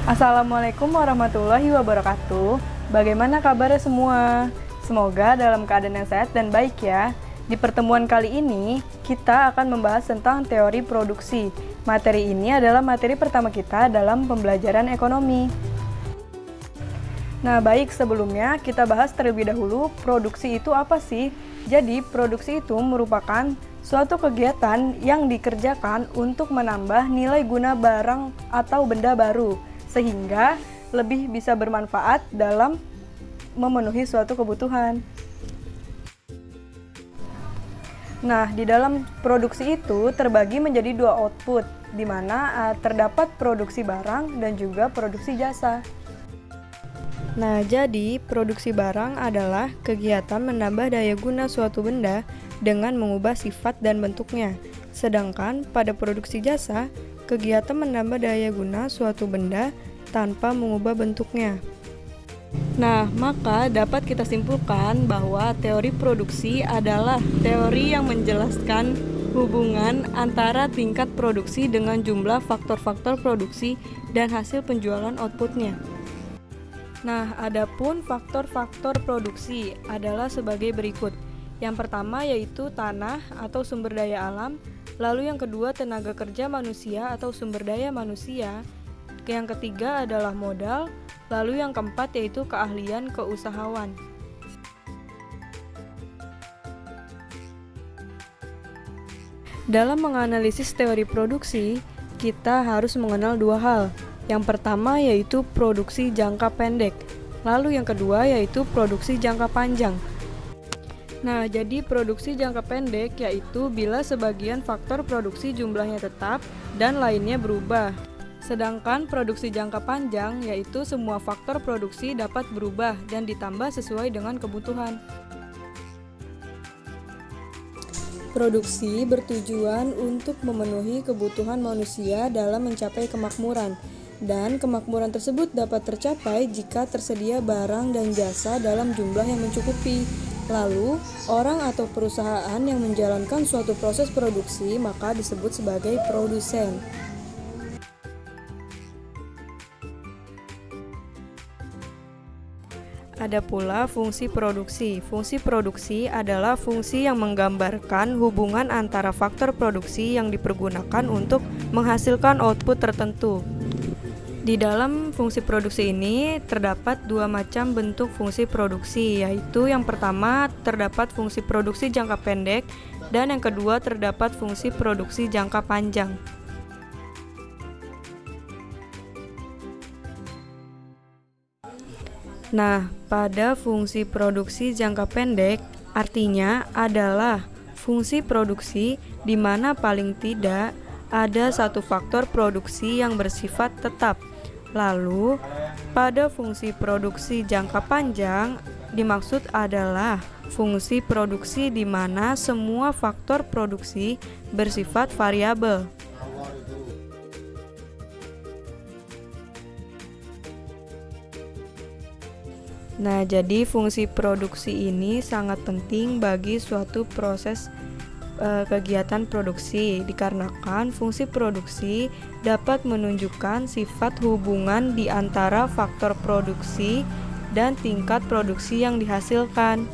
Assalamualaikum warahmatullahi wabarakatuh. Bagaimana kabarnya semua? Semoga dalam keadaan yang sehat dan baik ya. Di pertemuan kali ini, kita akan membahas tentang teori produksi. Materi ini adalah materi pertama kita dalam pembelajaran ekonomi. Nah, baik, sebelumnya kita bahas terlebih dahulu produksi itu apa sih? Jadi, produksi itu merupakan suatu kegiatan yang dikerjakan untuk menambah nilai guna barang atau benda baru, sehingga lebih bisa bermanfaat dalam memenuhi suatu kebutuhan. Nah, di dalam produksi itu terbagi menjadi dua output, di mana terdapat produksi barang dan juga produksi jasa. Nah, jadi produksi barang adalah kegiatan menambah daya guna suatu benda dengan mengubah sifat dan bentuknya. Sedangkan pada produksi jasa, kegiatan menambah daya guna suatu benda tanpa mengubah bentuknya. Nah, maka dapat kita simpulkan bahwa teori produksi adalah teori yang menjelaskan hubungan antara tingkat produksi dengan jumlah faktor-faktor produksi dan hasil penjualan outputnya. Nah, adapun faktor-faktor produksi adalah sebagai berikut. Yang pertama yaitu tanah atau sumber daya alam, lalu yang kedua tenaga kerja manusia atau sumber daya manusia, yang ketiga adalah modal, lalu yang keempat yaitu keahlian keusahawan. Dalam menganalisis teori produksi, kita harus mengenal dua hal. Yang pertama yaitu produksi jangka pendek, lalu yang kedua yaitu produksi jangka panjang. Nah, jadi produksi jangka pendek yaitu bila sebagian faktor produksi jumlahnya tetap dan lainnya berubah. Sedangkan produksi jangka panjang yaitu semua faktor produksi dapat berubah dan ditambah sesuai dengan kebutuhan. Produksi bertujuan untuk memenuhi kebutuhan manusia dalam mencapai kemakmuran. Dan kemakmuran tersebut dapat tercapai jika tersedia barang dan jasa dalam jumlah yang mencukupi. Lalu, orang atau perusahaan yang menjalankan suatu proses produksi maka disebut sebagai produsen. Ada pula fungsi produksi. Fungsi produksi adalah fungsi yang menggambarkan hubungan antara faktor produksi yang dipergunakan untuk menghasilkan output tertentu. Di dalam fungsi produksi ini terdapat dua macam bentuk fungsi produksi, yaitu yang pertama terdapat fungsi produksi jangka pendek dan yang kedua terdapat fungsi produksi jangka panjang. Nah, pada fungsi produksi jangka pendek artinya adalah fungsi produksi di mana paling tidak ada satu faktor produksi yang bersifat tetap. Lalu, pada fungsi produksi jangka panjang dimaksud adalah fungsi produksi di mana semua faktor produksi bersifat variabel. Nah, jadi fungsi produksi ini sangat penting bagi suatu proses kegiatan produksi, dikarenakan fungsi produksi dapat menunjukkan sifat hubungan di antara faktor produksi dan tingkat produksi yang dihasilkan.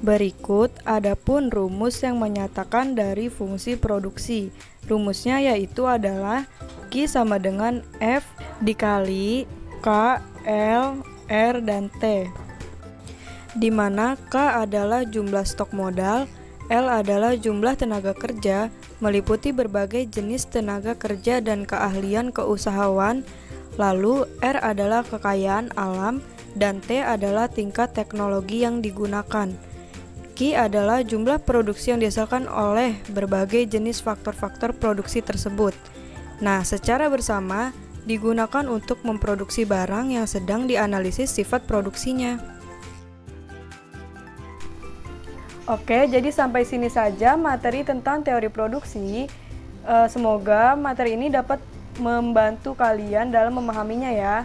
Berikut adapun rumus yang menyatakan dari fungsi produksi. Rumusnya yaitu adalah Q sama dengan F dikali K, L, R, dan T, di mana K adalah jumlah stok modal, L adalah jumlah tenaga kerja, meliputi berbagai jenis tenaga kerja dan keahlian keusahawan, lalu R adalah kekayaan alam, dan T adalah tingkat teknologi yang digunakan. Q adalah jumlah produksi yang dihasilkan oleh berbagai jenis faktor-faktor produksi tersebut. Nah, secara bersama digunakan untuk memproduksi barang yang sedang dianalisis sifat produksinya. Oke, jadi sampai sini saja materi tentang teori produksi. Semoga materi ini dapat membantu kalian dalam memahaminya ya.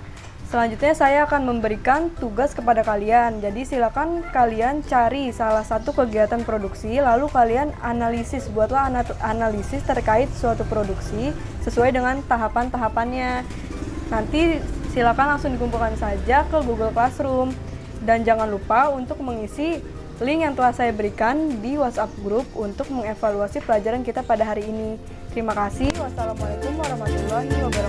Selanjutnya saya akan memberikan tugas kepada kalian. Jadi silakan kalian cari salah satu kegiatan produksi, lalu kalian analisis, buatlah analisis terkait suatu produksi sesuai dengan tahapan-tahapannya. Nanti silakan langsung dikumpulkan saja ke Google Classroom. Dan jangan lupa untuk mengisi link yang telah saya berikan di WhatsApp group untuk mengevaluasi pelajaran kita pada hari ini. Terima kasih. Wassalamualaikum warahmatullahi wabarakatuh.